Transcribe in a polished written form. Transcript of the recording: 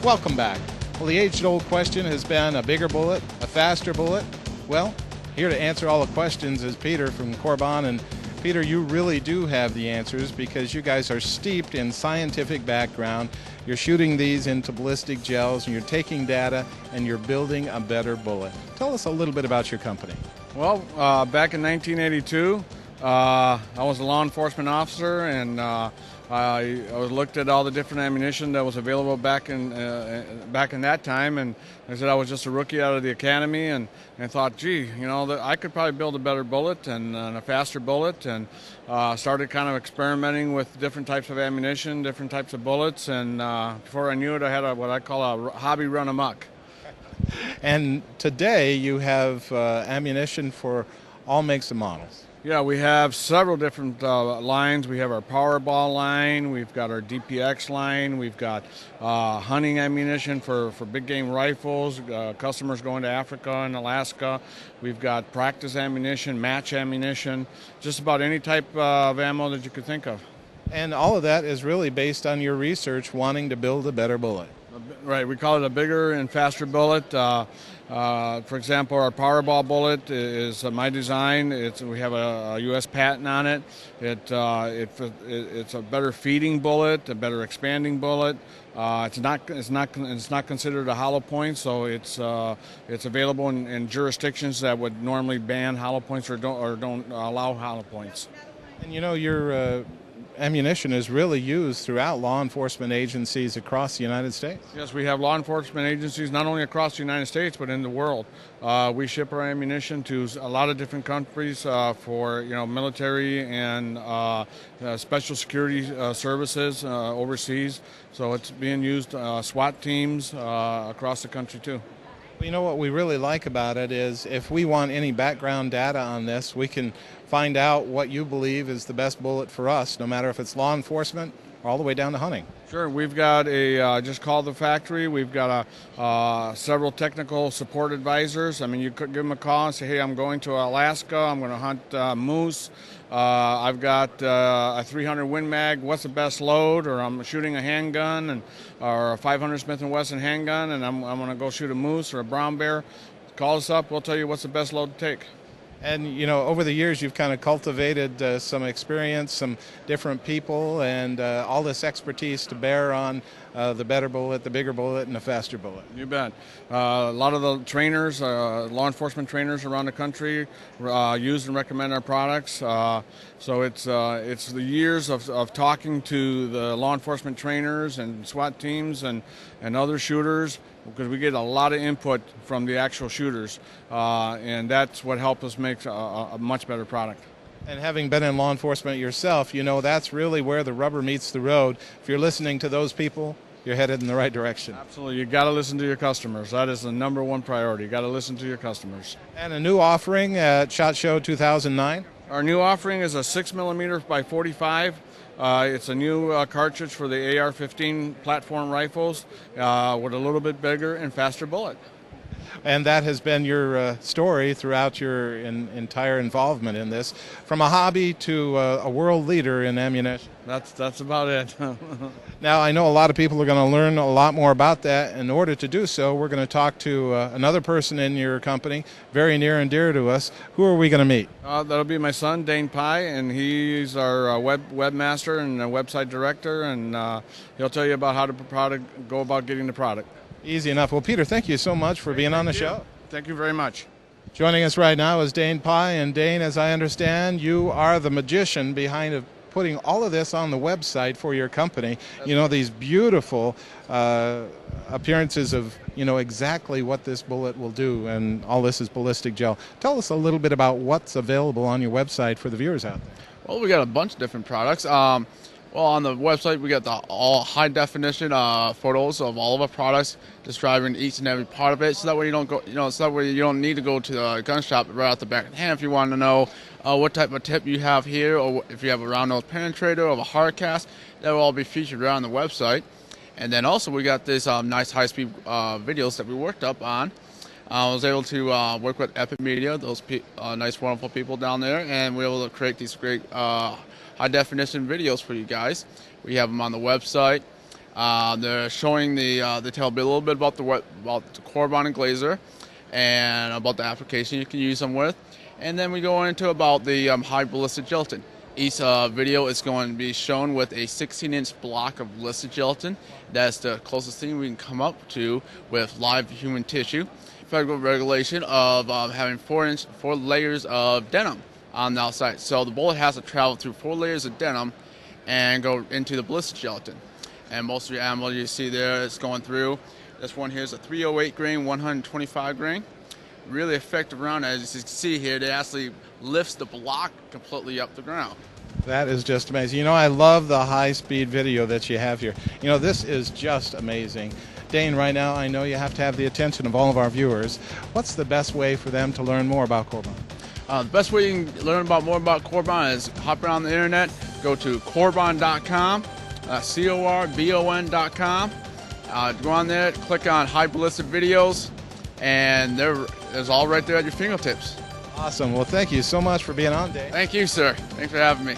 Welcome back. Well, the age-old question has been a bigger bullet, a faster bullet. Well, here to answer all the questions is Peter from Corbon. And Peter, you really do have the answers because you guys are steeped in scientific background. You're shooting these into ballistic gels, and you're taking data, and you're building a better bullet. Tell us a little bit about your company. Well, back in 1982, I was a law enforcement officer, and I looked at all the different ammunition that was available back in that time, and I said I was just a rookie out of the academy, and thought, gee, you know, that I could probably build a better bullet and a faster bullet, and started kind of experimenting with different types of ammunition, different types of bullets, and before I knew it, I had what I call a hobby run amok. And today you have ammunition for all makes and models. Yeah, we have several different lines. We have our Powerball line, we've got our DPX line, we've got hunting ammunition for big game rifles, customers going to Africa and Alaska. We've got practice ammunition, match ammunition, just about any type of ammo that you could think of. And all of that is really based on your research wanting to build a better bullet. Right, we call it a bigger and faster bullet. For example, our Powerball bullet is my design. We have a U.S. patent on it. It's a better feeding bullet, a better expanding bullet. It's not considered a hollow point, so it's available in jurisdictions that would normally ban hollow points or don't allow hollow points. And you know, your ammunition is really used throughout law enforcement agencies across the United States. Yes, we have law enforcement agencies not only across the United States but in the world. We ship our ammunition to a lot of different countries for military and special security services overseas. So it's being used SWAT teams across the country too. You know what we really like about it is if we want any background data on this, we can find out what you believe is the best bullet for us, no matter if it's law enforcement or all the way down to hunting. Sure, we've got just call the factory. We've got several technical support advisors. I mean, you could give them a call and say, hey, I'm going to Alaska, I'm going to hunt moose. I've got a 300 Win Mag, what's the best load? Or I'm shooting a handgun or a 500 Smith & Wesson handgun, and I'm going to go shoot a moose or a brown bear. Call us up, we'll tell you what's the best load to take. And, you know, over the years you've kind of cultivated some experience, some different people, and all this expertise to bear on the better bullet, the bigger bullet, and the faster bullet. You bet. A lot of the trainers, law enforcement trainers around the country use and recommend our products. So it's the years of talking to the law enforcement trainers and SWAT teams and other shooters, because we get a lot of input from the actual shooters, and that's what helped us make a much better product. And having been in law enforcement yourself, you know that's really where the rubber meets the road. If you're listening to those people, you're headed in the right direction. Absolutely. You got to listen to your customers. That is the number one priority. You got to listen to your customers. And a new offering at SHOT Show 2009? Our new offering is a 6mm by 45. It's a new cartridge for the AR-15 platform rifles with a little bit bigger and faster bullet. And that has been your story throughout your entire involvement in this, from a hobby to a world leader in ammunition. That's about it. Now, I know a lot of people are going to learn a lot more about that. In order to do so, we're going to talk to another person in your company, very near and dear to us. Who are we going to meet? That'll be my son, Dane Pye, and he's our webmaster and website director, and he'll tell you about how to go about getting the product. Easy enough. Well, Peter, thank you so much for being on the show. Thank you very much. Joining us right now is Dane Pye. And Dane, as I understand, you are the magician behind putting all of this on the website for your company. You know, these beautiful appearances of, you know, exactly what this bullet will do, and all this is ballistic gel. Tell us a little bit about what's available on your website for the viewers out there. Well, we got a bunch of different products. Well, on the website, we got the all high-definition photos of all of our products, describing each and every part of it, so that way you don't go, so that way you don't need to go to the gun shop right out the back of the hand if you want to know what type of tip you have here, or if you have a round nose penetrator or a hard cast. That will all be featured right on the website. And then also we got this nice high-speed videos that we worked up on. I was able to work with Epic Media, those nice, wonderful people down there, and we were able to create these great high-definition videos for you guys. We have them on the website. They're showing they tell a little bit about the Corbon Glaser and about the application you can use them with. And then we go into about the high ballistic gelatin. Each video is going to be shown with a 16-inch block of ballistic gelatin. That's the closest thing we can come up to with live human tissue. Federal regulation of having 4 layers of denim on the outside. So the bullet has to travel through 4 layers of denim and go into the ballistic gelatin. And most of your ammo you see there is going through. This one here is a 308 grain, 125 grain. Really effective round. As you can see here, it actually lifts the block completely up the ground. That is just amazing. You know, I love the high-speed video that you have here. You know, this is just amazing. Dane, right now, I know you have to have the attention of all of our viewers. What's the best way for them to learn more about Corbon? The best way you can learn more about Corbon is hop around the internet, go to corbon.com, corbon.com. Go on there, click on high ballistic videos, and there's all right there at your fingertips. Awesome. Well, thank you so much for being on, Dane. Thank you, sir. Thanks for having me.